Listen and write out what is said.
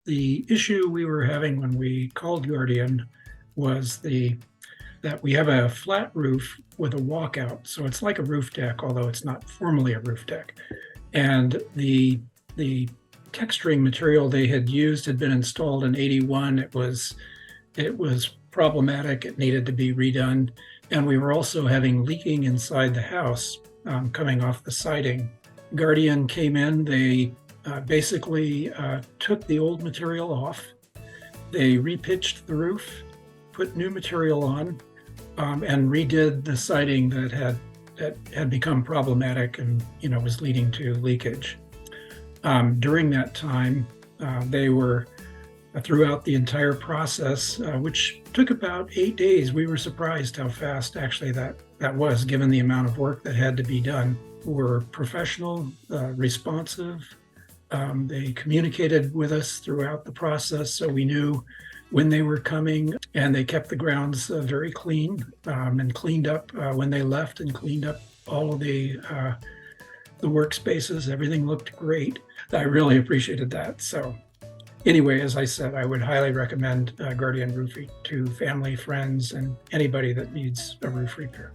The issue we were having when we called Guardian was that we have a flat roof with a walkout. So it's like a roof deck, although it's not formally a roof deck. And the texturing material they had used had been installed in 81. It was problematic. It needed to be redone. And we were also having leaking inside the house coming off the siding. Guardian came in, they basically took the old material off. They repitched the roof, put new material on, and redid the siding that had become problematic and was leading to leakage. During that time, they were throughout the entire process, which took about 8 days. We were surprised how fast actually that was, given the amount of work that had to be done. Were professional, responsive. They communicated with us throughout the process, so we knew when they were coming, and they kept the grounds very clean and cleaned up when they left, and cleaned up all of the workspaces. Everything looked great. I really appreciated that. So anyway, as I said, I would highly recommend Guardian Roofing to family, friends, and anybody that needs a roof repair.